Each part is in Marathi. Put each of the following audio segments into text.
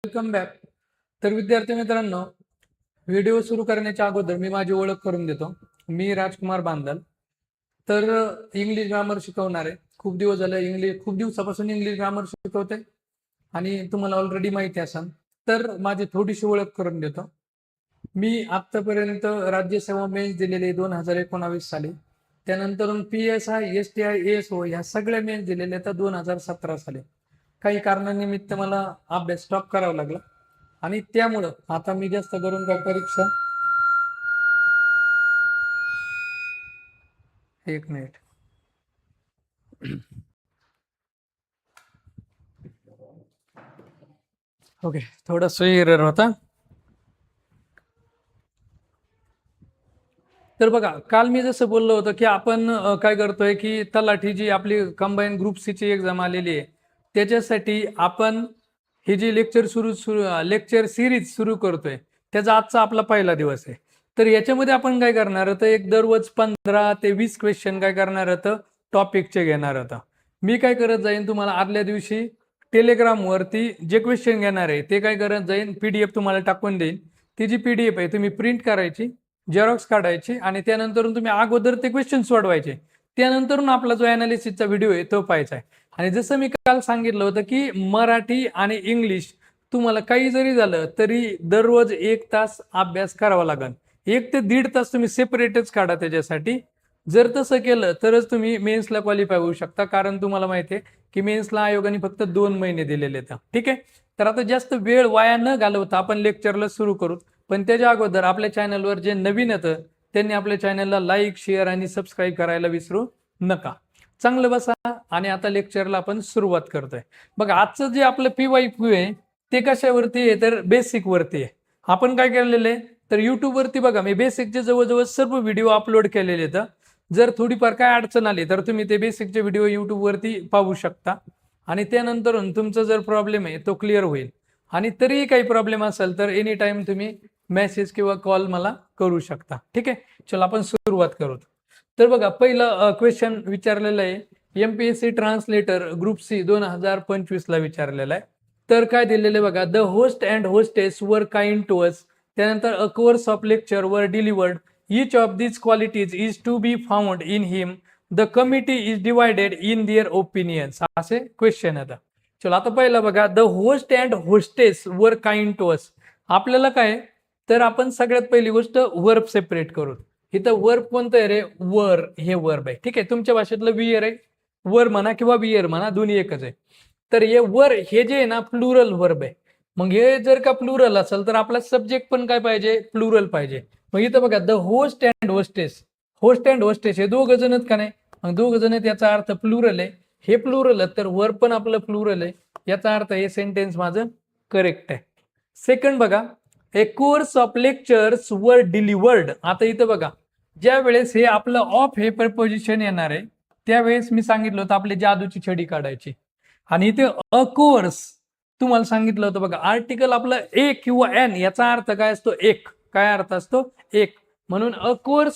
Welcome back. तर विद्यार्थी मित्रांनो, व्हिडिओ सुरू करण्याच्या अगोदर मी माझी ओळख करून देतो. मी राजकुमार बांदल. तर इंग्लिश ग्रामर शिकवणार आहे. खूप दिवसापासून इंग्लिश ग्रामर शिकवते आणि तुम्हाला ऑलरेडी माहिती असेल. तर माझी थोडीशी ओळख करून देतो. मी आतापर्यंत राज्यसेवा मेन्स दिलेले 2019 साली. त्यानंतर PSI, STI, ASO ह्या सगळ्या मेन्स दिलेल्या तर 2017 साली. काही कारणानिमित्त मला अभ्यास स्टॉप करावा लागला आणि त्यामुळं आता मी जास्त करून काय परीक्षा एक मिनिट ओके, थोडासा एरर होता. तर बघा, काल मी जसं बोललो होतं की आपण काय करतोय की तलाठी जी आपली कंबाईन ग्रुप सी ची एक्झाम आलेली आहे त्याच्यासाठी आपण ही जी लेक्चर सिरीज सुरू करतोय त्याचा आजचा आपला पहिला दिवस आहे. तर याच्यामध्ये आपण काय करणार होतं, एक दररोज 15 ते 20 क्वेश्चन काय करणार होतं, टॉपिकचे घेणार होतं. मी काय करत जाईन, तुम्हाला आदल्या दिवशी टेलिग्रामवरती जे क्वेश्चन घेणार आहे ते काय करत जाईन, PDF तुम्हाला टाकून देईन. ती जी PDF आहे तुम्ही प्रिंट करायची, झेरॉक्स काढायची आणि त्यानंतर तुम्ही अगोदर ते क्वेश्चन सोडवायचे. त्यानंतर आपला जो अनालिसिसचा व्हिडिओ आहे तो पाहायचा आहे. आणि जसं मी काल सांगितलं होतं की मराठी आणि इंग्लिश तुम्हाला काही जरी झालं तरी दररोज 1 तास अभ्यास करावा लागेल. 1 ते 1.5 तास तुम्ही सेपरेटच काढा त्याच्यासाठी. जर तसं केलं तरच तुम्ही मेन्सला क्वालिफाय होऊ शकता, कारण तुम्हाला माहिती आहे की मेन्सला आयोगाने फक्त 2 महिने दिलेले आहेत. ठीक आहे, तर आता जास्त वेळ वाया न घालवता आपण लेक्चरला सुरू करू. पण त्याच्या अगोदर आपल्या चॅनलवर जे नवीन येतं त्यांनी आपल्या चॅनलला लाईक, शेअर आणि सबस्क्राईब करायला विसरू नका. चांगलं बसा आणि आता लेक्चरला आपण सुरुवात करतोय. बघा, आजचं जे आपलं PYQ आहे ते कशावरती आहे, तर बेसिक वरती आहे. आपण काय केलेलं आहे, तर युट्यूब वरती बघा मी बेसिकचे जवळजवळ सर्व व्हिडिओ अपलोड केलेले आहेत. जर थोडीफार काय अडचण आली तर तुम्ही ते बेसिकचे व्हिडिओ युट्यूब वरती पाहू शकता आणि त्यानंतर तुमचा जर प्रॉब्लेम आहे तो क्लिअर होईल. आणि तरीही काही प्रॉब्लेम असेल तर एनी टाइम तुम्ही मेसेज किंवा कॉल मला करू शकता. ठीक आहे, चला आपण सुरुवात करू. तर बघा, पहिलं क्वेश्चन विचारलेलं आहे, MPSC ट्रान्सलेटर ग्रुप C 2025 ला विचारलेला आहे. तर काय दिलेलं आहे बघा, the host and hostess were kind to us. त्यानंतर a course of lecture were delivered. Each of these qualities is to be found in him. The committee is divided in their opinions. असे क्वेश्चन आता. चला आता पहिला बघा, the host and hostess were kind to us. आपल्याला काय, तर आपण सगळ्यात पहिली गोष्ट वर्ब सेपरेट करू. इथं वर्ब कोणतं आहे रे, वर, हे वर्ब आहे. ठीक आहे, तुमच्या भाषेतलं वियर आहे, वर म्हणा किंवा वियर म्हणा, दोन्ही एकच आहे. तर हे वर हे जे आहे ना प्लुरल वर्ब आहे. मग हे जर का प्लुरल असेल तर आपला सब्जेक्ट पण काय पाहिजे, प्लुरल पाहिजे. मग इथं बघा, the host and hostess. Host and hostess हे दोघ जण आहेत का नाही, मग दोघ जण आहेत याचा अर्थ प्लुरल आहे. हे प्लुरल आहे तर वर्ब पण आपलं प्लुरल आहे, याचा अर्थ हे सेंटेन्स माझं करेक्ट आहे. सेकंड बघा, ए कोर्स ऑफ लेक्चर्स वर डिलिव्हर्ड. आता इथं बघा, ज्या वेळेस हे आपलं ऑफ हे प्रपोजिशन येणार आहे त्यावेळेस मी सांगितलं होतं आपली जादूची छडी काढायची. आणि इथे अ कोर्स तुम्हाला सांगितलं होतं बघा, आर्टिकल आपलं ए किंवा एन याचा अर्थ काय असतो, एक. काय अर्थ असतो, एक. म्हणून अ कोर्स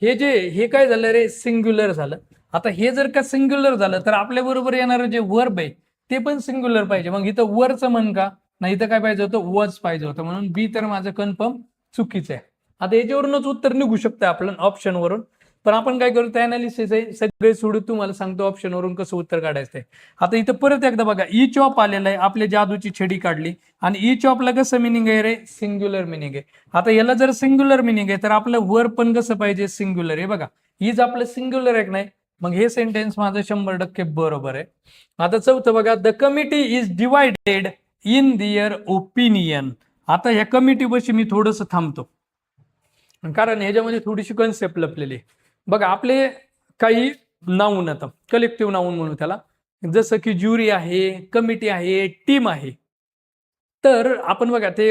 हे काय झालं रे, सिंग्युलर झालं. आता हे जर का सिंग्युलर झालं तर आपल्या बरोबर येणारं जे वर्ब आहे ते पण सिंग्युलर पाहिजे. मग इथं वरचं म्हण का नाही, तर काय पाहिजे होतं, वॉज पाहिजे होतं. म्हणून बी तर माझं कन्फर्म चुकीचं आहे. आता याच्यावरूनच उत्तर निघू शकतं आपलं ऑप्शन वरून. पण आपण काय करतो, अनालिसिस आहे सगळे सोडून तुम्हाला सांगतो ऑप्शन वरून कसं उत्तर काढायचं आहे. आता इथं परत एकदा बघा, इच ऑफ आलेलं आहे, आपल्या जादूची छडी काढली. आणि इच ऑफला कसं मिनिंग आहे रे, सिंग्युलर मिनिंग आहे. आता याला जर सिंग्युलर मिनिंग आहे तर आपलं वर्ब पण कसं पाहिजे, सिंग्युलर आहे. बघा, इज आपलं सिंग्युलर आहे नाही, मग हे सेंटेन्स माझं 100% बरोबर आहे. आता चौथं बघा, the committee is divided in their opinion. आता ह्या कमिटी पाशी मी थोडंसं थांबतो, कारण ह्याच्यामध्ये थोडीशी कन्सेप्ट लपलेली. बघा, आपले काही नाऊन आता कलेक्टिव्ह नाऊन म्हणू त्याला, जसं की ज्युरी आहे, कमिटी आहे, टीम आहे. तर आपण बघा, ते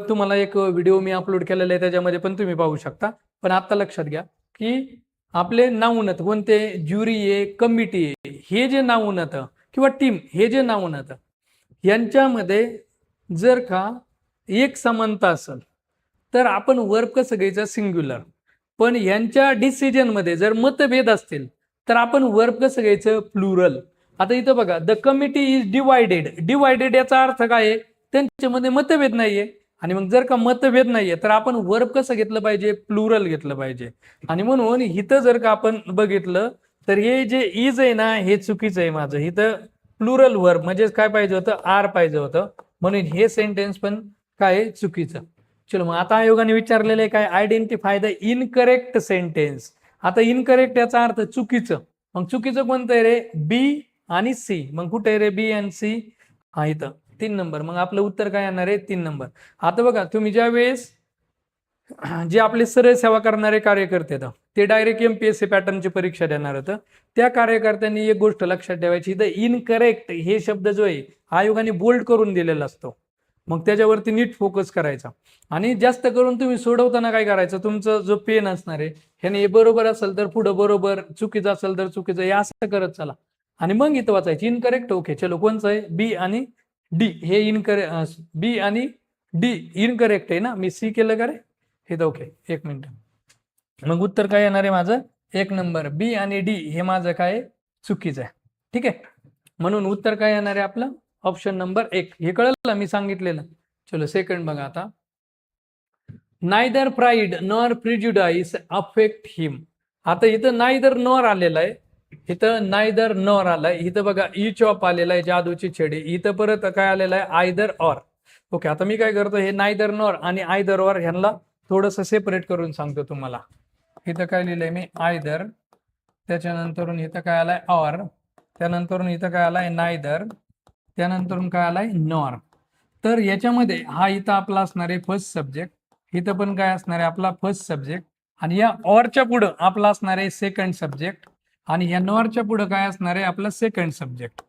तुम्हाला एक व्हिडिओ मी अपलोड केलेला आहे त्याच्यामध्ये पण तुम्ही पाहू शकता. पण आता लक्षात घ्या की आपले नाऊन आहेत कोणते, ज्युरी आहे, कमिटी आहे, हे जे नाऊन आहेत किंवा टीम हे जे नाऊन आहेत यांच्यामध्ये जर का एक समानता असेल तर आपण वर्ब कसं घ्यायचं, सिंग्युलर. पण यांच्या डिसिजन मध्ये जर मतभेद असतील तर आपण वर्ब कसं घ्यायचं, प्लुरल. आता इथं बघा, the committee is divided. Divided याचा अर्थ काय आहे, त्यांच्यामध्ये मतभेद नाहीये. आणि मग जर का मतभेद नाहीये तर आपण वर्ब कसं घेतलं पाहिजे, प्लुरल घेतलं पाहिजे. आणि म्हणून इथं जर का आपण बघितलं तर हे जे इज आहे ना हे चुकीचं आहे माझं. इथं प्लुरल वर्ब म्हणजे काय पाहिजे होतं, आर पाहिजे होतं, म्हणून हे सेंटेन्स पण काय चुकीचं. चलो मग आता आयोगाने विचारलेलं आहे काय, आयडेंटिफाय द इनकरेक्ट सेंटेन्स. आता इनकरेक्ट याचा अर्थ चुकीचं. मग चुकीचं कोणतं आहे रे, बी आणि सी. मग कुठे आहे रे बी आणि सी, हा इथं 3 नंबर. मग आपलं उत्तर काय येणार आहे, 3 नंबर. आता बघा तुम्ही ज्या वेळेस जे आपले सरळ सेवा करणारे कार्यकर्ते आहेत ते डायरेक्ट MPSC पॅटर्नची परीक्षा देणार होतं, त्या कार्यकर्त्यांनी एक गोष्ट लक्षात ठेवायची, द इनकरेक्ट हे शब्द जो आहे आयोगाने बोल्ड करून दिलेला असतो. मग त्याच्यावरती नीट फोकस करायचा. आणि जास्त करून तुम्ही सोडवताना काय करायचं, तुमचं जो पेन असणार आहे ह्याने हे बरोबर असेल तर पुढं बरोबर, चुकीचं असेल तर चुकीचं, हे असं करत चला. आणि मग इथं वाचायची इनकरेक्ट. ओके चलो कोणचं आहे, बी आणि डी. हे इनकरेक्ट, बी आणि डी इनकरेक्ट आहे ना, मी सी केलं का रे हे. ओके एक मिनिट. मग उत्तर काय येणार आहे माझं, 1 नंबर. बी आणि डी हे माझं काय चुकीचं आहे. ठीक आहे, म्हणून उत्तर काय येणार आहे आपलं, ऑप्शन नंबर 1. हे कळलं मी सांगितलेलं. चलो सेकंड बघा आता. नायदर प्राईड नॉर प्रिज्युडाइस अफेक्ट हिम. आता इथं नायदर नॉर आलेलं आहे, इथं नायदर नॉर आलाय, इथं बघा इच ऑफ आलेला आहे, जादूची छडी. इथं परत काय आलेलं आहे, आयदर ऑर. ओके आता मी काय करतो, हे नायदर नॉर आणि आयदर ऑर ह्यांना थोडस सेपरेट करून सांगतो तुम्हाला. इथं काय लिहिलंय मी, आयदर, त्याच्यानंतर इथं काय आलाय ऑर, त्यानंतर इथं काय आलाय नायदर, त्यानंतर काय आलाय नॉर. तर याच्यामध्ये हा इथं आपला असणार आहे फर्स्ट सब्जेक्ट, इथं पण काय असणार आहे आपला फर्स्ट सब्जेक्ट, आणि या ऑरच्या पुढं आपला असणार आहे सेकंड सब्जेक्ट, आणि ह्या नॉरच्या पुढं काय असणार आहे आपला सेकंड सब्जेक्ट.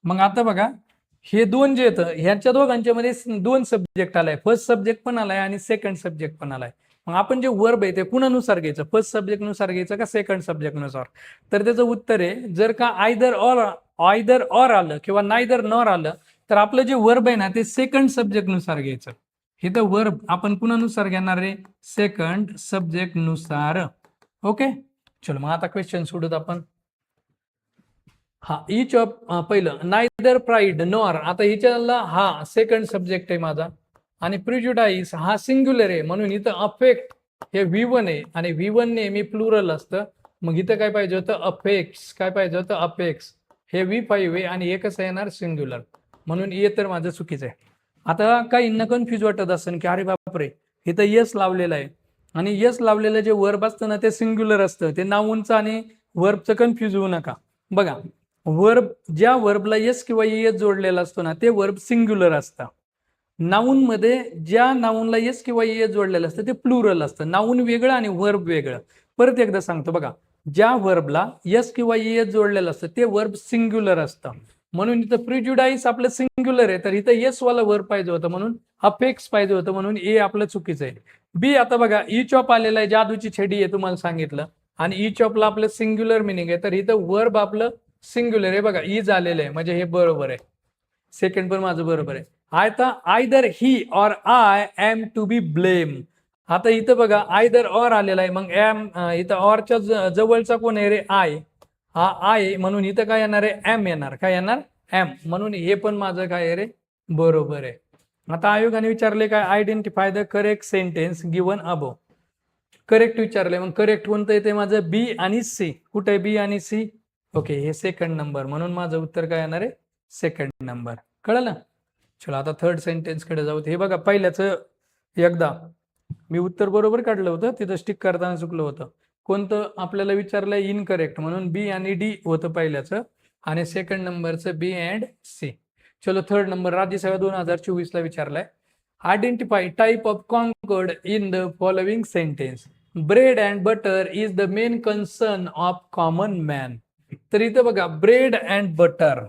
मग आता बघा हे दोन जे येतं ह्यांच्या दोघांच्या मध्ये 2 सब्जेक्ट आलाय, फर्स्ट सब्जेक्ट पण आलाय आणि सेकंड सब्जेक्ट पण आलाय. मग आपण जे वर्ब आहे ते कुणानुसार घ्यायचं, फर्स्ट सब्जेक्ट नुसार घ्यायचं का सेकंड सब्जेक्ट नुसार. तर त्याचं उत्तर आहे, जर का आयदर ऑर आलं किंवा नायदर नॉर आलं तर आपलं जे वर्ब आहे ना ते सेकंड सब्जेक्ट नुसार घ्यायचं. इथं वर्ब आपण कुणानुसार घेणार आहे, सेकंड सब्जेक्ट नुसार. ओके चलो मग आता क्वेश्चन सोडूत आपण. हा इच ऑफ पहिलं नायदर प्राईड नॉर, आता हिच्याला हा सेकंड सब्जेक्ट आहे माझा, आणि प्रिज्युडाइस हा सिंग्युलर आहे, म्हणून इथं अफेक्ट हे V1 आहे, आणि V1 नेहमी प्लुरल असतं. मग इथं काय पाहिजे होतं, अफेक्ट्स. काय पाहिजे होतं, अफेक्ट्स. हे V5 आहे आणि हे कसं येणार, सिंग्युलर, म्हणून हे तर माझं चुकीचं आहे. आता काहींना कन्फ्युज वाटत असेल की अरे बापरे इथं यस लावलेलं आहे, आणि यस लावलेलं जे वर्ब असतं ना ते सिंग्युलर असतं. ते नाऊनचं आणि वर्बचं कन्फ्युज होऊ नका. बघा वर्ब, ज्या वर्बला यस किंवा एस जोडलेला असतो ना ते वर्ब सिंग्युलर असतं. नाऊन मध्ये ज्या नाऊनला यस किंवा एस जोडलेलं असतं ते प्लुरल असतं. नाऊन वेगळं आणि वर्ब वेगळं. परत एकदा सांगतो बघा, ज्या वर्बला यस किंवा एस जोडलेलं असतं ते वर्ब सिंग्युलर असतं. म्हणून इथं प्रिज्युडाइस आपलं सिंग्युलर आहे, तर इथं येस वाला वर्ब पाहिजे होतं, म्हणून अफेक्ट्स पाहिजे होतं, म्हणून ए आपलं चुकीचं आहे. बी आता बघा इच ऑफ आलेला आहे, जादूची छडी आहे तुम्हाला सांगितलं, आणि इच ऑफला आपलं सिंग्युलर मिनिंग आहे, तर इथं वर्ब आपलं सिंग्युलर आहे. बघा ई झालेलं आहे म्हणजे हे बरोबर आहे. सेकंड पण माझं बरोबर आहे. आता either he or I am to be blame. आता इथं बघा आयदर ऑर आलेला आहे, मग एम इथं ऑरच्या जवळचा कोण आहे रे, आय. हा आय, म्हणून इथं काय येणार आहे, एम येणार. काय येणार, एम, म्हणून हे पण माझं काय आहे रे, बरोबर आहे. आता आयोगाने विचारले काय, identify the correct sentence given above. Correct विचारले, मग करेक्ट कोणतं येते माझं, बी आणि सी. कुठे आहे बी आणि सी, ओके हे सेकंड नंबर, म्हणून माझं उत्तर काय येणार आहे, सेकंड नंबर. कळलं. चला आता थर्ड सेंटेन्स कडे जाऊ. हे बघा पहिल्याच एकदा मी उत्तर बरोबर काढलं होतं, तिथं स्टिक करताना चुकलं होतं. कोणतं आपल्याला विचारलंय, इनकरेक्ट, म्हणून बी आणि डी होतं पहिल्याचं, आणि सेकंड नंबरचं बी अँड सी. चलो थर्ड नंबर राज्यसेवा 2024 ला विचारलाय. Identify type of concord in the following sentence. Bread and butter is the main concern of common man. तर इथं बघा ब्रेड अँड बटर,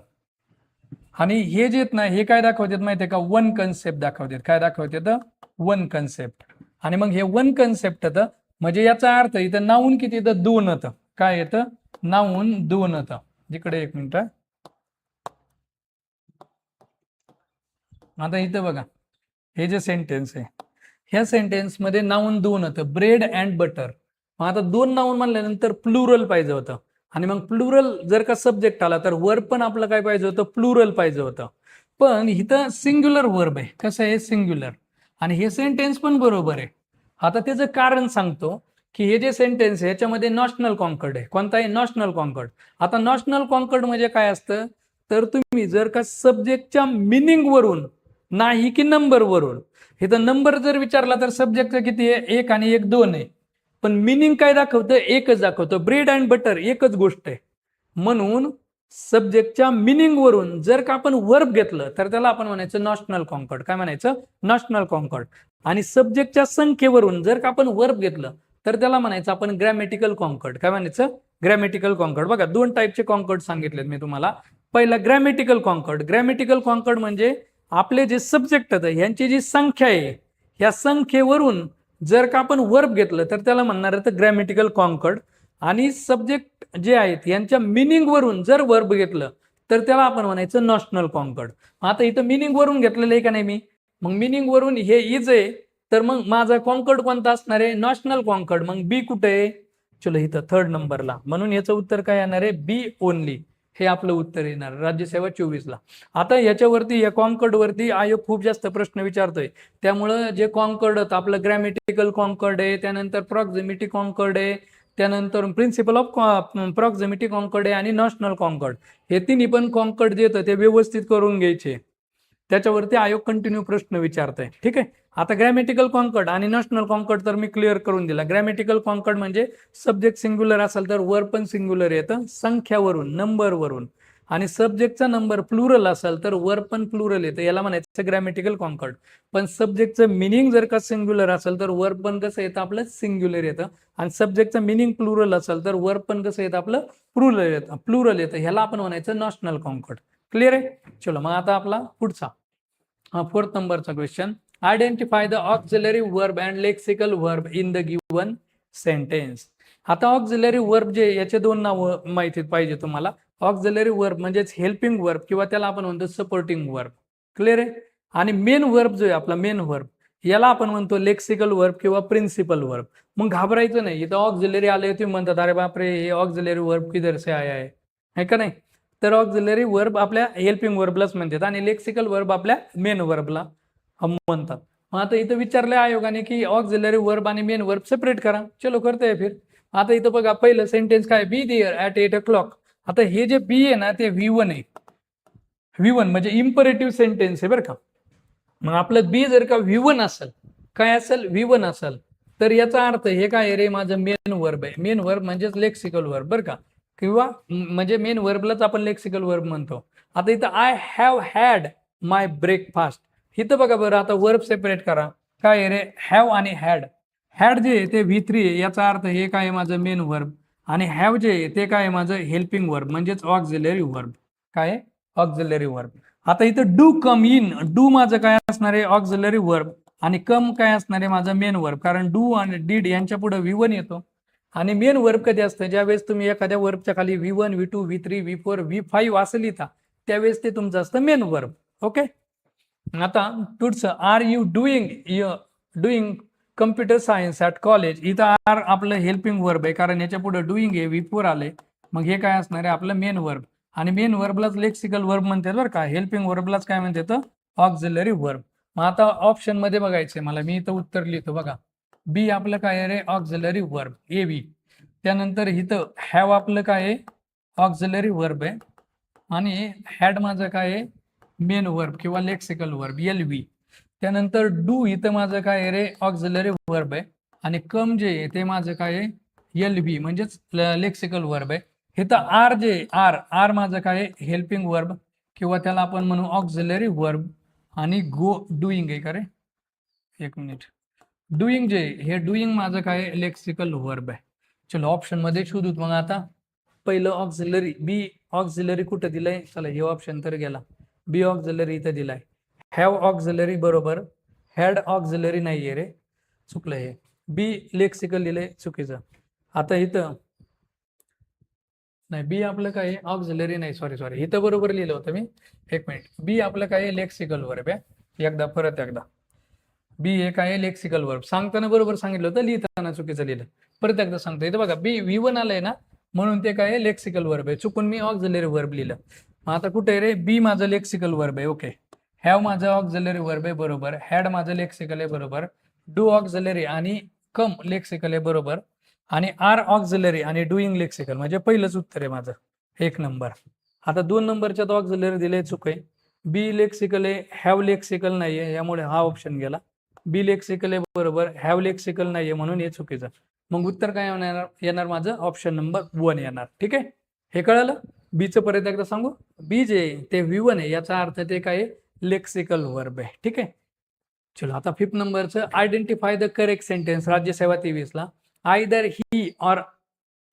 आणि हे जे ना हे काय दाखवतात माहितीये का, वन कन्सेप्ट दाखवतात. काय दाखवतात, वन कन्सेप्ट. आणि मग हे वन कन्सेप्ट येतं, म्हणजे याचा अर्थ इथं नाऊन किती येतं, 2 येतं. काय येतं, नाऊन 2 येतं. जिकडे एक मिनिट, आता इथं बघा हे जे सेंटेन्स आहे, ह्या सेंटेन्स मध्ये नाऊन 2 येतं, ब्रेड अँड बटर. मग आता 2 नाऊन म्हणल्यानंतर प्लुरल पाहिजे होतं, आणि मग प्लुरल जर का सब्जेक्ट आला तर वर्ब पण आपलं काय पाहिजे होतं, प्लुरल पाहिजे होतं. पण इथं सिंग्युलर वर्ब आहे. कसं आहे? सिंग्युलर. आणि हे सेंटेन्स पण बरोबर आहे. आता त्याचं कारण सांगतो की हे जे सेंटेन्स आहे याच्यामध्ये नॉशनल कॉन्कर्ड आहे. कोणता आहे? Notional concord. आता नॉशनल कॉन्कर्ड म्हणजे काय असतं? तर तुम्ही जर का सब्जेक्टच्या मिनिंग वरून नाही की नंबर वरून, इथं नंबर जर विचारला तर सब्जेक्टचं किती आहे? 1 आणि 1 2 आहे. पण मिनिंग काय दाखवतं? एकच दाखवतं. ब्रेड अँड बटर एकच गोष्ट आहे. म्हणून सब्जेक्टच्या मिनिंग वरून जर का आपण वर्ब घेतलं तर त्याला आपण म्हणायचं नॉशनल कॉन्कर्ड. काय म्हणायचं? Notional concord. आणि सब्जेक्टच्या संख्येवरून जर का आपण वर्ब घेतलं तर त्याला म्हणायचं आपण ग्रॅमॅटिकल कॉन्कर्ड. काय म्हणायचं? Grammatical concord. बघा 2 टाईपचे कॉन्कर्ड सांगितलेत मी तुम्हाला. पहिला ग्रॅमॅटिकल कॉन्कर्ड. ग्रॅमॅटिकल कॉन्कर्ड म्हणजे आपले जे सब्जेक्ट आहेत यांची जी संख्या आहे या संख्येवरून जर का आपण वर्ब घेतलं तर त्याला म्हणणार आहे ग्रॅमॅटिकल कॉन्कर्ड. आणि सब्जेक्ट जे आहेत यांच्या मिनिंग वरून जर वर्ब घेतलं तर त्याला आपण म्हणायचं नॉशनल कॉन्कर्ड. आता इथं मिनिंग वरून घेतलेलं आहे का नाही मी? मग मिनिंग वरून हे इज आहे तर मग माझा कॉन्कर्ड कोणता असणार आहे? Notional concord. मग बी कुठे आहे? चलो इथं 3rd नंबरला. म्हणून याचं उत्तर काय येणार आहे? बी ओनली. हे आपलं उत्तर येणार राज्यसेवा 24ला. आता याच्यावरती या कॉन्कर्ड वरती आयोग खूप जास्त प्रश्न विचारतोय. त्यामुळं जे कॉन्कर्ड आपलं ग्रॅमॅटिकल कॉन्कर्ड आहे, त्यानंतर प्रॉक्झिमिटी कॉन्कर्ड आहे, त्यानंतर प्रिन्सिपल ऑफ प्रॉक्झिमिटी कॉन्कर्ड आहे आणि नॉशनल कॉन्कर्ड, हे तिन्ही पण कॉन्कर्ड जे येतं ते व्यवस्थित करून घ्यायचे. त्याच्यावरती आयोग कंटिन्यू प्रश्न विचारतोय. ठीक आहे. आता ग्रॅमॅटिकल कॉन्कर्ड आणि नॉशनल कॉन्कर्ड तर मी क्लिअर करून दिला. ग्रॅमॅटिकल कॉन्कर्ड म्हणजे सब्जेक्ट सिंग्युलर असेल तर वर्ब पण सिंग्युलर येतं संख्यावरून, नंबरवरून. आणि सब्जेक्टचा नंबर प्लुरल असेल तर वर्ब पण प्लुरल येतं. याला म्हणायचं ग्रॅमॅटिकल कॉन्कर्ड. पण सब्जेक्टचं मिनिंग जर का सिंग्युलर असेल तर वर्ब पण कसं येतं? आपलं सिंग्युलर येतं. आणि सब्जेक्टचं मिनिंग प्लुरल असेल तर वर्ब पण कसं येतं? आपलं प्लुरल येतं. ह्याला आपण म्हणायचं नॉशनल कॉन्कर्ड. क्लिअर आहे? चलो मग आता आपला पुढचा 4th नंबरचा question. Identify the auxiliary verb and lexical verb in the given sentence. आता ऑक्झिलरी वर्ब जे याचे 2 नावं माहिती पाहिजे तुम्हाला. ऑक्झिलरी वर्ब म्हणजेच हेल्पिंग वर्ब किंवा त्याला आपण म्हणतो सपोर्टिंग वर्ब. क्लिअर आहे? आणि मेन वर्ब जो आहे आपला मेन वर्ब याला आपण म्हणतो लेक्सिकल वर्ब किंवा प्रिन्सिपल वर्ब. मग घाबरायचं नाही. इथं ऑक्झिलरी आले तुम्ही म्हणतात अरे बापरे हे ऑक्झिलरी वर्ब किधर से आया है का नाही? तर ऑक्झिलरी वर्ब आपल्या हेल्पिंग वर्बलाच म्हणतात आणि लेक्सिकल वर्ब आपल्या मेन वर्बला म्हणतात. मग आता इथं विचारलंय आयोगाने की ऑक्झिलरी वर्ब आणि मेन वर्ब सेपरेट करा. चलो करते फिर. आता इथं बघा पहिलं सेंटेन्स काय? Be there at 8 o'clock. आता हे जे बी आहे ना ते V1 आहे. V1 म्हणजे इम्परेटिव्ह सेंटेन्स आहे बरं का. मग आपलं बी जर का V1 असेल, काय असेल? V1 असेल, तर याचा अर्थ हे काय रे? माझं मेन वर्ब आहे. मेन वर्ब म्हणजेच लेक्सिकल वर्ब बरं का. किंवा म्हणजे मेन वर्बलाच आपण लेक्सिकल वर्ब म्हणतो. आता इथं I have had my breakfast. इथं बघा बरं, आता वर्ब सेपरेट करा. काय रे? हॅव आणि हॅड. हॅड जे आहे ते V3 आहे. याचा अर्थ हे काय आहे? माझं मेन वर्ब. आणि हॅव जे आहे ते काय आहे? माझं हेल्पिंग वर्ब म्हणजेच ऑक्झिलरी वर्ब. काय आहे? Auxiliary verb. आता इथं डू कम इन. डू माझं काय असणार आहे? Auxiliary verb. आणि कम काय असणार आहे? माझं मेन वर्ब. कारण डू आणि डीड यांच्या पुढे V1 येतो. आणि मेन वर्ब कधी असतं? ज्यावेळेस तुम्ही एखाद्या वर्बच्या खाली V1, V2, V3, V4, V5 असं लिहिता त्यावेळेस ते तुमचं असतं मेन वर्ब. ओके. आता पुढचं, are you doing computer science at college. इथं आर आपलं हेल्पिंग वर्ब आहे कारण याच्या पुढे डुईंग आहे, V4 आले. मग हे काय असणार आहे? आपलं मेन वर्ब. आणि मेन वर्बलाच लेक्सिकल वर्ब म्हणतात बरं का. हेल्पिंग वर्बलाच काय म्हणतात? Auxiliary verb. मग आता ऑप्शन मध्ये बघायचंय मला. मी इथं उत्तर लिहितो बघा. बी आपलं काय आहे? Auxiliary verb AB. त्यानंतर इथं हॅव आपलं काय आहे? ऑक्झिलरी वर्ब आहे. आणि हॅड माझं काय आहे? मेन वर्ब किंवा लेक्सिकल वर्ब LV. त्यानंतर डू इथं माझं काय आहे रे? ऑक्झिलरी वर्ब आहे. आणि कम जे आहे ते माझं काय आहे? LV म्हणजेच लेक्सिकल वर्ब आहे. इथं आर जे आर माझं काय आहे? हेल्पिंग वर्ब किंवा त्याला आपण म्हणू ऑक्झिलरी वर्ब. आणि गो डुईंग आहे का रे? एक मिनिट. डुईंग जे हे डुईंग माझं काय? लेक्सिकल वर्ब आहे. चलो ऑप्शन मध्ये शोधूत मग आता. पहिलं ऑक्झिलरी बी ऑक्झिलरी कुठं दिलंय? चला हे ऑप्शन तर गेला. बी ऑक्झिलरी इथं दिलाय. हॅव ऑक्झिलरी बरोबर. हॅड ऑक्झिलरी नाहीये रे, चुकलं हे. बी लेक्सिकल दिलंय, चुकीचं. आता इथं नाही, बी आपलं काय? ऑक्झिलरी नाही, सॉरी इथं बरोबर लिहिलं होतं मी. एक मिनिट. बी आपलं काय? लेक्सिकल वर्ब आहे. परत एकदा बी हे काय? Lexical verb. सांगताना बरोबर सांगितलं होतं, लिहिताना चुकीचं लिहिलं. परत एकदा सांगतो. इथं बघा बी V1 आलंय ना, म्हणून ते काय? लेक्सिकल वर्ब आहे. चुकून मी ऑक्झिलरी वर्ब लिहिलं. आता कुठे रे? बी माझं लेक्सिकल वर्ब आहे. ओके. हॅव माझं ऑक्झिलरी वर्ब आहे बरोबर, हॅड माझं लेक्सिकल आहे बरोबर, डू ऑक्झिलरी आणि कम लेक्सिकल आहे बरोबर, आणि आर ऑक्झिलरी आणि डुईंग लेक्सिकल म्हणजे पहिलंच उत्तर आहे माझं 1 नंबर. आता 2 नंबरच्यात ऑक्झिलरी दिले चुक आहे. बी लेक्सिकल आहे, हॅव लेक्सिकल नाहीये, यामुळे हा ऑप्शन गेला. बी लेक्सिकल आहे बरोबर, हॅव लेक्सिकल नाहीये म्हणून हे चुकीचं. मग उत्तर काय येणार माझं ऑप्शन नंबर 1 येणार. ठीक आहे, हे कळलं. बीचं परत एकदा सांगू. बी जे ते V1 आहे, याचा अर्थ ते काय लेक्सिकल वर्ब आहे. ठीक आहे, चलो आता 5th नंबरचं आयडेंटिफाय द करेक्ट सेंटेन्स राज्यसेवा 23 ला. Either he or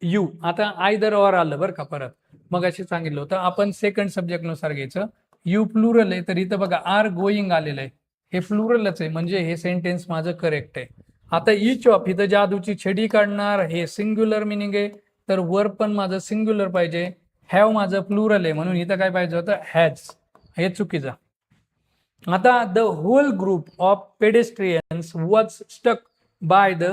you. आता आयदर ऑर आलं बरं का परत, मग अशी सांगितलं होतं आपण सेकंड सब्जेक्ट नुसार घ्यायचं. यू प्लुरल आहे तर इथं बघा आर गोईंग आलेलं आहे, हे प्लुरलच आहे म्हणजे हे सेंटेन्स माझं करेक्ट आहे. आता इच ऑफ इथं जादूची छडी काढणार, हे सिंग्युलर मिनिंग आहे तर वर्ब पण माझं सिंग्युलर पाहिजे. हॅव माझं प्लुरल आहे म्हणून इथं काय पाहिजे होतं हॅज, हे चुकीचं. आता the whole group of pedestrians was stuck by the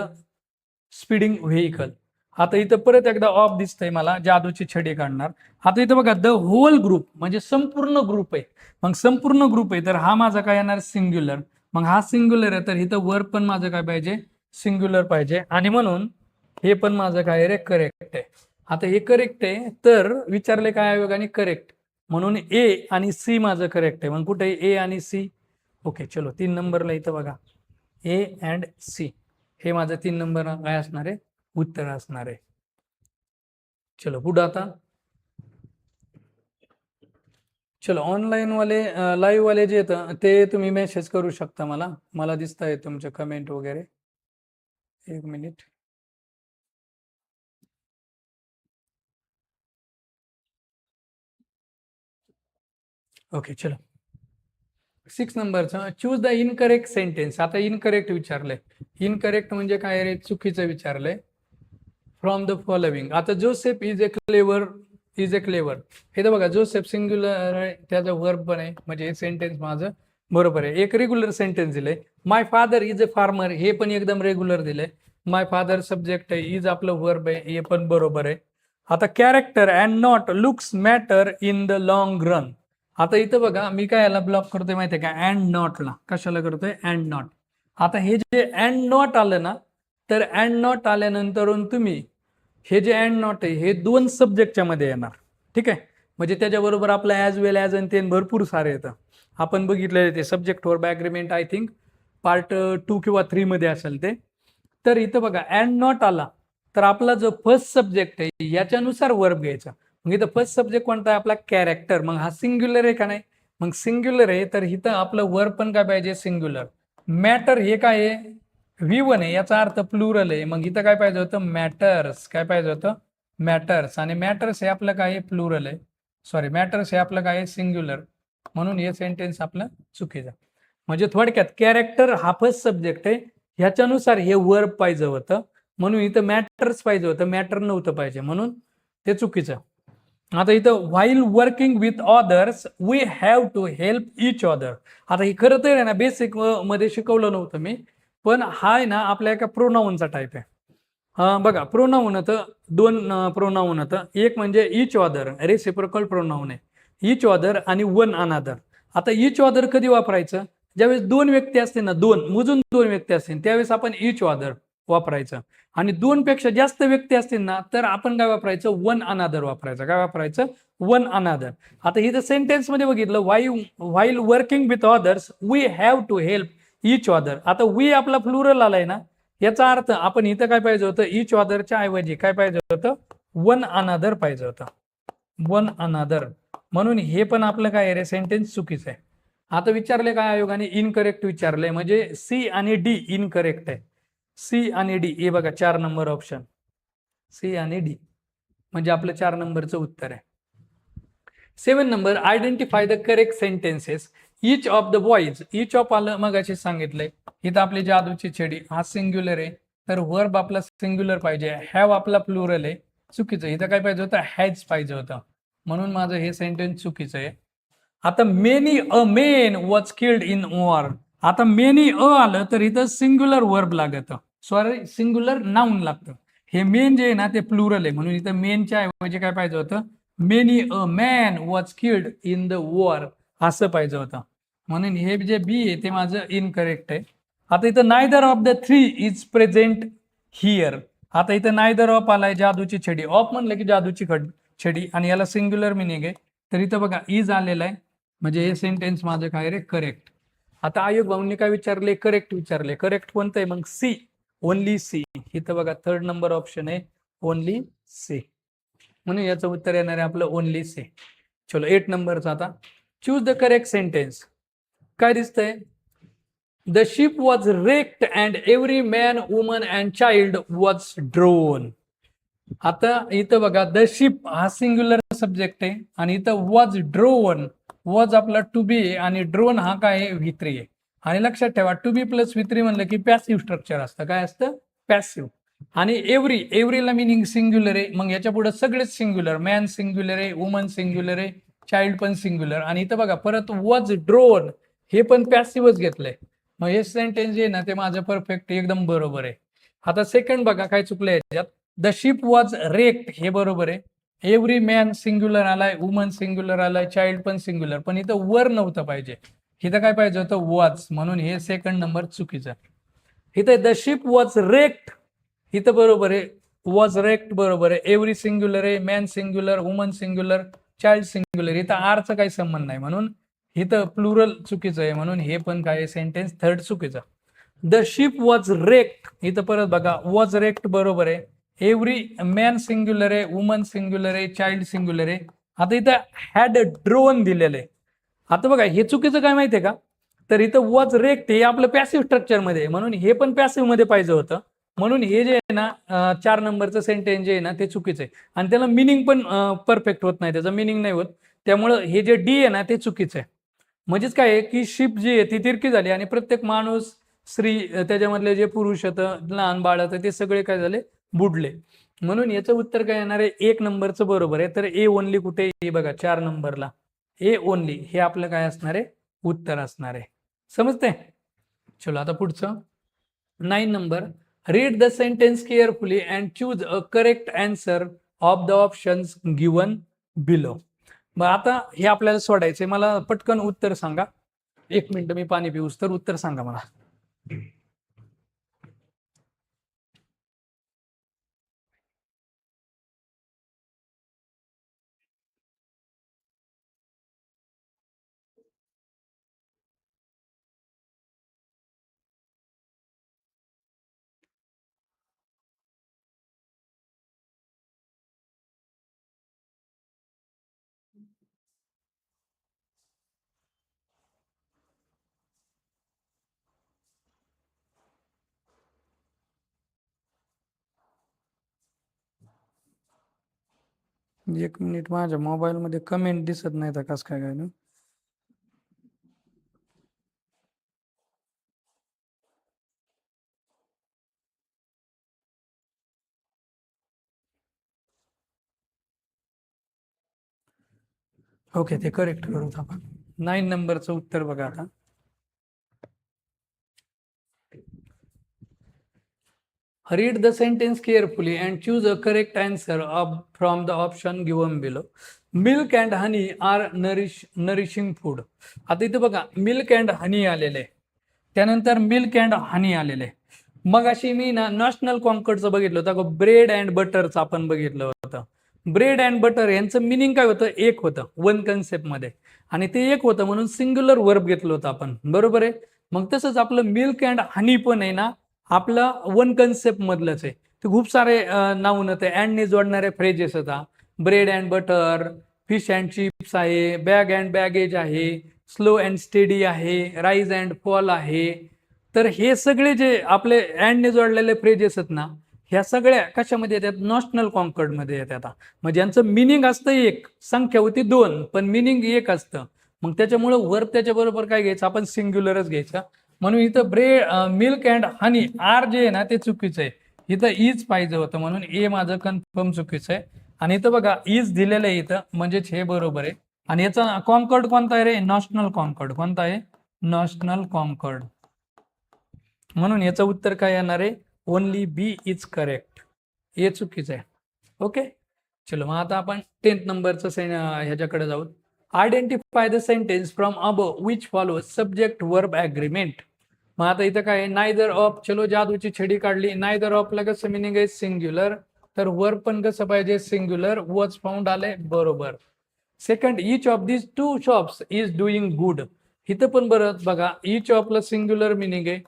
speeding vehicle. आता इथं परत एकदा ऑफ दिसतंय मला, जादूची छडी काढणार. आता इथं बघा द होल ग्रुप म्हणजे संपूर्ण ग्रुप आहे, मग संपूर्ण ग्रुप आहे तर हा माझा काय येणार सिंग्युलर. मग हा सिंग्युलर आहे तर इथं वर्ब पण माझं काय पाहिजे सिंग्युलर पाहिजे, आणि म्हणून हे पण माझं काय रे करेक्ट आहे. आता हे करेक्ट आहे तर विचारले काय आयोगाने करेक्ट, म्हणून ए आणि सी माझं करेक्ट आहे. मग कुठे ए आणि सी. ओके चलो 3 नंबरला इथं बघा ए अँड सी, हे माझं 3 नंबर काय असणार आहे उत्तर असणार आहे. चलो पुढं आता चलो ऑनलाईन वाले लाईव्ह वाले जे येतं ते तुम्ही मेसेज करू शकता मला दिसत आहे तुमचे कमेंट वगैरे. 1 मिनिट. ओके चलो 6 नंबरचं चूज द इनकरेक्ट सेंटेन्स. आता इनकरेक्ट विचारलंय, इनकरेक्ट म्हणजे काय रे चुकीचं विचारलंय. From the following. आता जोसेफ इज ए क्लेवर हे तर बघा जोसेफ सिंग्युलर आहे, त्याचा वर्ब पण आहे म्हणजे हे सेंटेन्स माझं बरोबर आहे. एक रेग्युलर सेंटेन्स दिलंय. माय फादर इज अ फार्मर, हे पण एकदम रेग्युलर दिलंय. माय फादर सब्जेक्ट आहे, इज आपलं वर्ब आहे, हे पण बरोबर आहे. आता character and not looks matter in the long run. आता इथं बघा मी काय याला ब्लॉक करतोय माहितीये का, अँड नॉटला. कशाला करतोय अँड नॉट. आता हे जे अँड नॉट आलं ना, तर अँड नॉट आल्यानंतर तुम्ही हे जे अँड नॉट आहे हे 2 सब्जेक्टच्या मध्ये येणार. ठीक आहे, म्हणजे त्याच्याबरोबर आपलं ॲज वेल ॲज आणि ते भरपूर सारे येतं. आपण बघितलेले ते subject verb agreement I think part 2 किंवा 3 मध्ये असेल ते. तर इथं बघा अँड नॉट आला तर आपला जो फर्स्ट सब्जेक्ट आहे याच्यानुसार वर्ब घ्यायचा. मग इथं फर्स्ट सब्जेक्ट कोणता आहे आपला कॅरेक्टर, मग हा सिंग्युलर आहे का नाही, मग सिंग्युलर आहे तर इथं आपलं वर्ब पण काय पाहिजे सिंग्युलर. मॅटर हे काय आहे V1 आहे, याचा अर्थ प्लुरल आहे, मग इथं काय पाहिजे होतं मॅटर्स. काय पाहिजे होतं मॅटर्स, आणि मॅटर्स हे आपलं काय प्लुरल आहे, सॉरी मॅटर्स हे आपलं काय सिंग्युलर, म्हणून हे सेंटेन्स आपलं चुकीचं. म्हणजे थोडक्यात कॅरेक्टर हा फर्स्ट सब्जेक्ट आहे, ह्याच्यानुसार हे वर्ब पाहिजे होतं म्हणून इथं मॅटर्स पाहिजे होतं, मॅटर नव्हतं पाहिजे म्हणून ते चुकीचं. आता इथं while working with others we have to help each other. आता हे खरं तर आहे ना बेसिक मध्ये शिकवलं नव्हतं मी, पण हा आहे ना आपल्या एका प्रोनाऊनचा टाईप आहे. बघा प्रोनाऊन होतं 2 प्रोनाऊन होतं, एक म्हणजे इच अदर रेसिप्रोकल प्रोनाऊन आहे, इच अदर आणि वन अनादर. आता इच अदर कधी वापरायचं ज्यावेळेस 2 व्यक्ती असतील ना, मोजून 2 व्यक्ती असतील त्यावेळेस आपण इच अदर वापरायचं, आणि 2 पेक्षा जास्त व्यक्ती असतील ना तर आपण काय वापरायचं वन अनादर वापरायचं. काय वापरायचं वन अनादर. आता इथं सेंटेन्स मध्ये बघितलं while working with others we have to help each other. आता वी आपला प्लुरल आलाय ना, याचा अर्थ आपण इथं काय पाहिजे होतं इच अदरच्या ऐवजी काय पाहिजे होतं वन अनादर पाहिजे होतं, वन अनादर. म्हणून हे पण आपलं काय रे सेंटेन्स चुकीचं आहे. आता विचारले काय आयोगाने इनकरेक्ट विचारलंय, म्हणजे सी आणि डी इनकरेक्ट आहे. सी आणि डी हे बघा 4 नंबर ऑप्शन सी आणि डी म्हणजे आपलं 4 नंबरचं उत्तर आहे. 7 number identify the correct sentences. Each of the boys, each of आलं मग अशी सांगितलंय. इथं आपली जादूची छडी हा सिंग्युलर आहे तर वर्ब आपला सिंग्युलर पाहिजे. हॅव आपला प्लुरल आहे, चुकीचं. इथं काय पाहिजे होतं हॅज पाहिजे होतं, म्हणून माझं हे सेंटेन्स चुकीचं आहे. आता many a main was killed in war. आता मेनी आलं तर इथं सिंग्युलर वर्ब लागतं, सॉरी सिंग्युलर नाऊन लागतं. हे मेन जे आहे ना ते प्लुरल आहे म्हणून इथं मेनच्या ऐवजी काय पाहिजे होतं many a man was killed in the war असं पाहिजे होतं. म्हणून हे जे बी आहे ते माझं इनकरेक्ट आहे. आता इथं neither of the three is present here. आता इथं नायदर ऑफ आलाय, जादूची छडी. ऑफ म्हणलं की जादूची छडी, आणि याला सिंग्युलर मिनिंग आहे. तर इथं बघा इज आलेला आहे, म्हणजे हे सेंटेन्स माझं काय रे, करेक्ट. आता आयोग भाऊंनी काय विचारले, करेक्ट विचारले. करेक्ट कोणतं आहे मग, सी, ओनली सी. इथं बघा थर्ड नंबर ऑप्शन आहे, ओनली सी. म्हणून याचं उत्तर येणार आहे आपलं ओनली सी. चलो 8 नंबरचा आता, चूज द करेक्ट सेंटेन्स. काय दिसतंय, the ship was raked and every man, woman and child was drone. आता इथं बघा द शिप हा सिंग्युलर सब्जेक्ट आहे, आणि इथं वॉज ड्रोन, वॉज आपला टू बी आहे, आणि ड्रोन हा काय आहे, व्ही3 आहे. आणि लक्षात ठेवा टू बी प्लस व्ही3 म्हणलं की पॅसिव्ह स्ट्रक्चर असतं. काय असतं, पॅसिव्ह. आणि एव्हरीला मिनिंग सिंग्युलर आहे, मग याच्या पुढे सगळेच सिंग्युलर. मॅन सिंग्युलर आहे, वुमन सिंग्युलर आहे, चाइल्ड पण सिंग्युलर. आणि इथं बघा परत वॉज ड्रोन, हे पण पॅसिव्हच घेतलंय. मग हे सेंटेन्स जे ना ते माझं परफेक्ट एकदम बरोबर आहे. आता सेकंड बघा काय चुकलंय याच्यात, द शिप वॉज रेक्ड हे बरोबर आहे. एव्हरी मॅन सिंग्युलर आलाय, वुमन सिंग्युलर आलाय, चाइल्ड पण सिंग्युलर, पण इथं वर नव्हतं पाहिजे, इथं काय पाहिजे होतं, वॉज. म्हणून हे सेकंड नंबर चुकीचं. इथं द शिप वॉज रेक्ड, इथं बरोबर आहे, वॉज रेक्ड बरोबर आहे. एव्हरी सिंग्युलर आहे, man singular, woman singular, child singular. इथं आरचा काही संबंध नाही, म्हणून इथं प्लुरल चुकीचं आहे. म्हणून हे पण काय सेंटेन्स थर्ड चुकीचं. द शिप वॉज रेक्ड, इथं परत बघा वॉज रेक्ड बरोबर आहे. एव्हरी मॅन सिंग्युलर आहे, वुमन सिंग्युलर आहे, चाइल्ड सिंग्युलर आहे. आता इथं हॅड ड्रोन दिलेलं आहे. आता बघा हे चुकीचं काय माहितीये का, तर इथं वॉज रेक्ड हे आपलं पॅसिव्ह स्ट्रक्चर मध्ये आहे, म्हणून हे पण पॅसिव्ह मध्ये पाहिजे होतं. म्हणून हे जे आहे ना 4 नंबरचं सेंटेन्स जे आहे ना ते चुकीचं आहे, आणि त्याला मिनिंग पण परफेक्ट होत नाही, त्याचं मिनिंग नाही होत. त्यामुळं हे जे डी आहे ना ते चुकीचं आहे. म्हणजेच काय आहे की शिप जी आहे ती तिरकी झाली, आणि प्रत्येक माणूस, स्त्री, त्याच्यामधले जे पुरुष होतं, लहान बाळ होतं, ते सगळे काय झाले, बुडले. म्हणून याचं उत्तर काय येणार आहे, 1 नंबरचं बरोबर आहे. तर ए ओनली कुठे, हे बघा 4 नंबरला ए ओनली हे आपलं काय असणार आहे, उत्तर असणार आहे. समजते. चलो आता पुढचं 9 number, read the sentence carefully and choose a correct answer of the options given below. मग आता हे आपल्याला सोडायचंय, मला पटकन उत्तर सांगा. 1 मिनिट मी पाणी पिऊस तर उत्तर सांगा मला. एक मिनिट, माझ्या मोबाईल मध्ये कमेंट दिसत नाही तर कसं काय ना. ओके, ते करेक्ट करूत आपण. 9 नंबरचं उत्तर बघा आता. Read the sentence carefully and choose a correct answer from the option given below. Milk and honey are nourishing food. आता इथे बघा मिल्क अँड हनी आलेले, त्यानंतर मिल्क अँड हनी आलेले. मग अशी मी ना नॅशनल कॉन्कर्डचं बघितलं होतं, ब्रेड अँड बटरचं आपण बघितलं होतं. ब्रेड अँड बटर यांचं मिनिंग काय होतं, एक होतं वन कन्सेप्ट मध्ये, आणि ते एक होतं म्हणून सिंग्युलर वर्ब घेतलं होतं आपण, बरोबर आहे. मग तसंच आपलं मिल्क अँड हनी पण आहे ना आपलं वन कन्सेप्ट मधलंच आहे. ते खूप सारे नाऊन होते, अँडने जोडणारे फ्रेजेस होता. Bread and butter, fish and chips आहे, बॅग अँड बॅगेज आहे, स्लो अँड स्टेडी आहे, राईज अँड फॉल आहे. तर हे सगळे जे आपले अँडने जोडलेले फ्रेजेस आहेत ना, ह्या सगळ्या कशामध्ये येतात, नॅशनल कॉन्कर्ड मध्ये येतात. म्हणजे यांचं मिनिंग असतं एक, संख्या होती 2 पण मिनिंग एक असतं. मग त्याच्यामुळे वर्ब त्याच्या बरोबर काय घ्यायचं आपण, सिंग्युलरच घ्यायचं. म्हणून इथं milk and honey R J आहे ना ते चुकीचं आहे, इथं इज पाहिजे होतं, म्हणून ए माझं कन्फर्म चुकीचं आहे. आणि इथं बघा इज दिलेलं आहे इथं, म्हणजेच हे बरोबर आहे. आणि याचा कॉन्कर्ड कोणता आहे रे, नॅशनल कॉन्कर्ड. कोणता आहे, नॅशनल कॉन्कर्ड. म्हणून याचं उत्तर काय येणार आहे, ओनली बी इज करेक्ट. हे चुकीचं आहे. ओके, चलो मग आता आपण 10th नंबरचं ह्याच्याकडे जाऊ. Identify the sentence from above which follow subject verb agreement. मग आता इथं काय नायदर ऑफ, चलो जादूची छडी काढली. नायदर ऑफला कसं मिनिंग आहे सिंग्युलर, तर वर्ब पण कसं पाहिजे सिंग्युलर. वॉज फाउंड आले बरोबर. Second, each of this two shops is doing good. इथं पण बरं बघा, इच ऑफला सिंग्युलर मिनिंग आहे,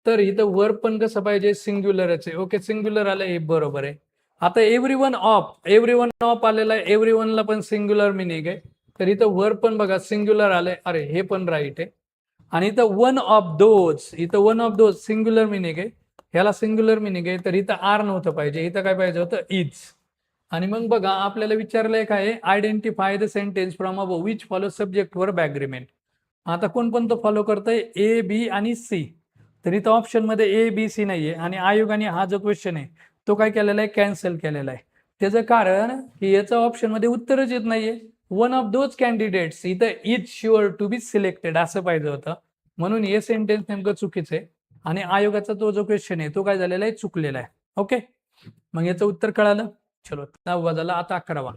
तर इथं वर्ब पण कसं पाहिजे सिंग्युलरच आहे. ओके, सिंग्युलर आलं हे बरोबर आहे. आता एव्हरीवन ऑफ आलेला आहे, एव्हरीवनला पण सिंग्युलर मिनिंग आहे, तर इथं वर्ब पण बघा सिंग्युलर आलंय. अरे हे पण राईट आहे. आणि इथं वन ऑफ दोज, इथं one of those singular meaning आहे, ह्याला सिंग्युलर मिनिंग आहे, तर इथं आर नव्हतं पाहिजे, इथं काय पाहिजे होतं इज. आणि मग बघा आपल्याला विचारलंय काय, identify the sentence from above which follow subject verb agreement. आता कोण कोणतं फॉलो करतंय, ए बी आणि सी. तर इथं ऑप्शन मध्ये ए बी सी नाहीये, आणि आयोगाने हा जो क्वेश्चन आहे तो काय केलेला आहे कॅन्सल केलेला आहे. त्याचं कारण की याचं ऑप्शन मध्ये उत्तरच येत नाहीये. वन ऑफ दोज कॅन्डिडेट्स, इथं is sure to be selected असं पाहिजे होतं, म्हणून हे सेंटेन्स नेमकं चुकीचं आहे. आणि आयोगाचा तो जो क्वेश्चन आहे तो काय झालेला आहे चुकलेला आहे. ओके, मग याचं उत्तर कळालं. चलो 9वा झाला, आता 11वा.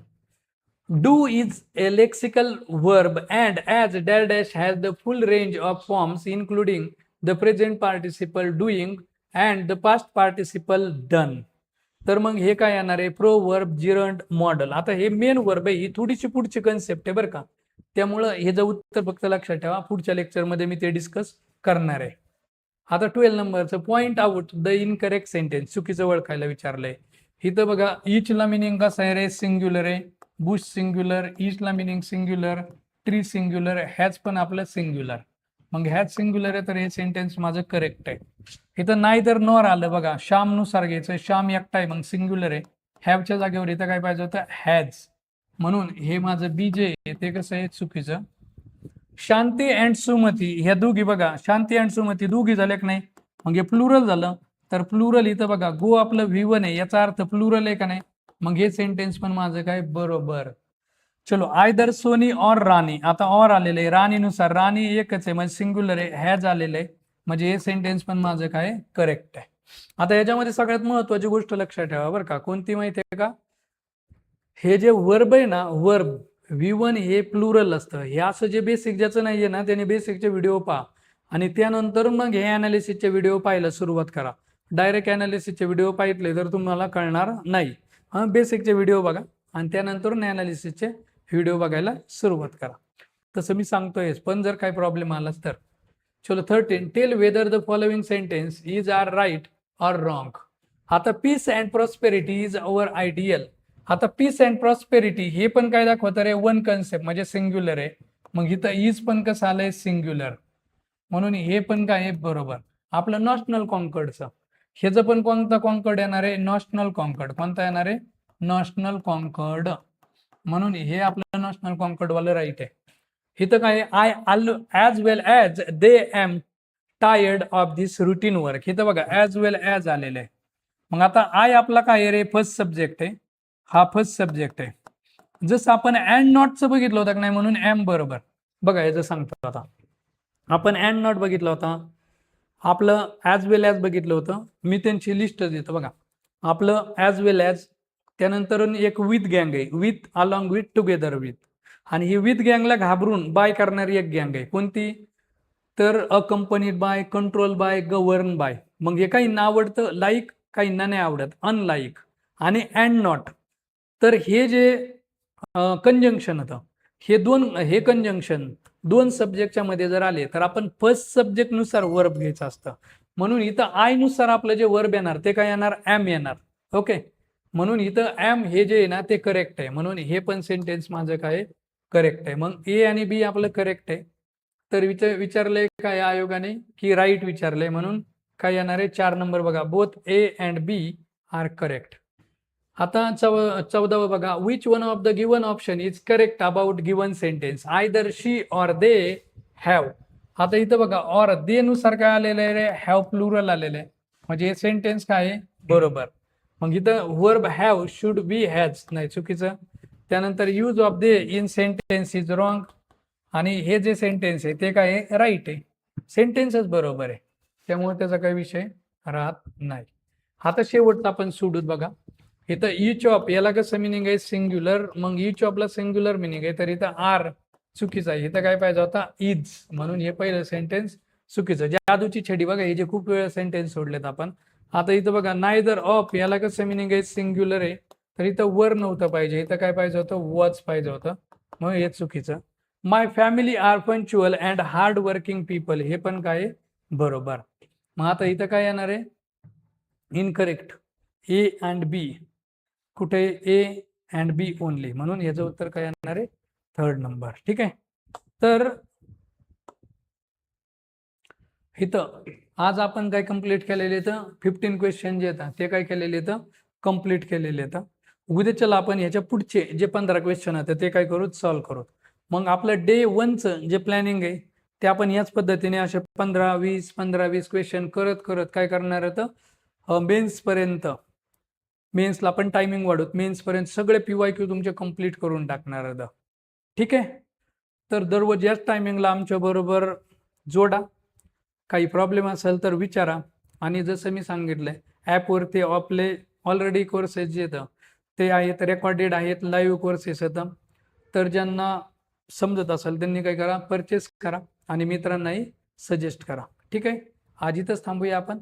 Do is a lexical verb and as dash has the full range of forms including the present participle doing and the past participle done. तर मग हे काय येणार आहे प्रोवर्ब जिरंट मॉडेल. आता हे मेन वर्ब आहे, ही थोडीशी पुढची कन्सेप्ट आहे बरं का, त्यामुळं हे जर उत्तर फक्त लक्षात ठेवा, पुढच्या लेक्चरमध्ये मी ते डिस्कस करणार आहे. आता 12 नंबरचं point out the incorrect sentence, चुकीचं ओळखायला विचारलंय. इथं बघा इचला मिनिंग कसं आहे रे सिंग्युलर आहे, बुश सिंग्युलर, ईचला meaning singular, tree singular, has पण आपलं सिंग्युलर. मग हॅज सिंग्युलर आहे तर हे सेंटेन्स माझं करेक्ट आहे. इथं नायदर नॉर आलं बघा, श्याम नुसार घ्यायचं, श्याम एकटा आहे मग सिंग्युलर आहे. हॅवच्या जागेवर इथं काय पाहिजे होतं हॅज, म्हणून हे माझं बी जे ते कसं आहे चुकीचं. शांती अँड सुमती ह्या दोघी बघा, शांती अँड सुमती दोघी झाल्या की नाही, मग हे प्लुरल झालं, तर प्लुरल इथं बघा गो आपलं V1 आहे, याचा अर्थ प्लुरल आहे का नाही, मग हे सेंटेन्स पण माझं काय बरोबर. चलो आयदर सोनी और राणी, आता और आलेलं आहे, राणीनुसार राणी एकच आहे म्हणजे सिंग्युलर आहे, हॅज आलेलं आहे, म्हणजे हे सेंटेन्स पण माझं काय करेक्ट आहे. आता याच्यामध्ये सगळ्यात महत्वाची गोष्ट लक्षात ठेवा बरं का, कोणती माहिती आहे का, हे जे वर्ब आहे ना वर्ब V1 हे प्लुरल असतं. हे असं जे बेसिक ज्याचं नाहीये ना त्याने बेसिकचे व्हिडिओ पहा, आणि त्यानंतर मग हे अनालिसिसचे व्हिडिओ पाहायला सुरुवात करा. डायरेक्ट अनालिसिसचे व्हिडिओ पाहितले तर तुम्हाला कळणार नाही. बेसिकचे व्हिडिओ बघा आणि त्यानंतर अनालिसिसचे व्हिडिओ बघायला सुरुवात करा, तसं मी सांगतोय. पण जर काही प्रॉब्लेम आलाच तर. चलो 13, tell whether the following sentence is are right or wrong. आता peace and prosperity is our ideal. आता पीस अँड प्रॉस्पेरिटी हे पण काय दाखवतं रे वन कन्सेप्ट म्हणजे सिंग्युलर आहे, मग इथं इज पण कसं आलंय सिंग्युलर, म्हणून हे पण काय आहे बरोबर. आपलं नॅशनल कॉन्कर्डचं ह्याचं पण कोणता कॉन्कर्ड येणार आहे नॅशनल कॉन्कर्ड, कोणता येणार आहे नॅशनल कॉन्कर्ड, म्हणून हे आपलं नॅशनल कॉन्कर्ड वाला राईट आहे. इथं काय I as well as they am tired of this routine work, इथं बघा ॲज वेल ॲज आलेलं आहे. मग आता आय आपला काय आहे रे फर्स्ट सब्जेक्ट आहे, हा फर्स्ट सब्जेक्ट आहे. जसं आपण अँड नॉटचं बघितलं होतं की नाही, म्हणून एम बरोबर. बघा याचं सांगतो आता, आपण अँड नॉट बघितलं होता, आपलं ॲज वेल ॲज बघितलं होतं, मी त्यांची लिस्ट देतो बघा. आपलं ॲज वेल ॲज, त्यानंतर एक विथ गँग आहे, with along with together with, आणि ही विथ गँगला घाबरून बाय करणारी एक गँग आहे कोणती, तर accompanied by, control by, govern by. मग हे काहींना आवडतं लाईक, काहींना नाही आवडत अनलाईक. आणि अँड नॉट, तर हे जे कंजंक्शन होतं हे कंजंक्शन दोन सब्जेक्टच्या मध्ये जर आले तर आपण फर्स्ट सब्जेक्ट नुसार वर्ब घ्यायचं असतं, म्हणून इथं आय नुसार आपलं जे वर्ब येणार ते काय येणार एम येणार. ओके, म्हणून इथं एम हे जे आहे ना ते करेक्ट आहे, म्हणून हे पण सेंटेन्स माझं काय करेक्ट आहे. मग ए आणि बी आपलं करेक्ट आहे. तर विचारलंय काय आयोगाने की राईट विचारलंय, म्हणून काय येणार आहे 4 नंबर बघा, both A and B are correct. आता 14व बघा, which one of the given option is correct about given sentence, either she or they have. आता इथं बघा ऑर दे नुसार काय आलेलं आहे रे हॅव प्लुरल आलेलं आहे, म्हणजे हे सेंटेन्स काय आहे बरोबर. मग इथं verb have should be has नाही चुकीचं. त्यानंतर use of they in sentence is wrong, आणि हे जे सेंटेन्स आहे ते काय आहे राईट आहे, सेंटेन्सच बरोबर आहे, त्यामुळे त्याचा काही विषय राहत नाही. आता शेवटचा आपण सोडूत बघा. इथं इच ऑफ याला कसं मिनिंग आहे सिंग्युलर, मग इच ऑफला सिंग्युलर मिनिंग आहे, तर इथं आर चुकीचं आहे. इथं काय पाहिजे होता इज, म्हणून हे पहिलं सेंटेन्स चुकीचं. जादूची छडी बघा, हे जे खूप वेळा सेंटेन्स सोडलेत आपण. आता इथं बघा नायदर ऑफ, याला कसं मिनिंग आहे, सिंग्युलर आहे, तर इथं वर नव्हतं पाहिजे, इथं काय पाहिजे होतं, वॉच पाहिजे होतं, मग हे चुकीचं. My family are punctual and hard working people, हे पण काय बरोबर. मग आता इथं काय येणार आहे, इनकरेक्ट. ए अँड बी, कुठे ए अँड बी ओनली, म्हणून याचं उत्तर काय येणार आहे, थर्ड नंबर. ठीक आहे. तर इथं आज आपण काय कम्प्लीट केलेले, तर 15 क्वेश्चन जे येतात ते काय केलेले, तर कम्प्लीट केलेले आहेत. उद्याच्याला आपण याच्या पुढचे जे 15 क्वेश्चन आहेत ते काय करू, सॉल्व्ह करू. मग आपलं डे 1चं जे प्लॅनिंग आहे ते आपण याच पद्धतीने असे 15-20 क्वेश्चन करत करत काय करणार आहे, मेन्सपर्यंत, मेन्सला पण टायमिंग वाढवत, मेन्सपर्यंत सगळे PYQ तुमचे कम्प्लीट करून टाकणार आहेत. ठीक आहे. तर दररोज याच टायमिंगला आमच्या बरोबर जोडा. काही प्रॉब्लेम असेल तर विचारा. आणि जसं मी सांगितलंय, ॲपवरती आपले ऑलरेडी कोर्सेस जे येतं ते आहेत, रेकॉर्डेड आहेत, लाईव्ह कोर्सेस येतं. तर ज्यांना समजत असेल त्यांनी काय करा, परचेस करा आणि मित्रांनाही सजेस्ट करा. ठीक आहे. आज इथंच थांबूया आपण.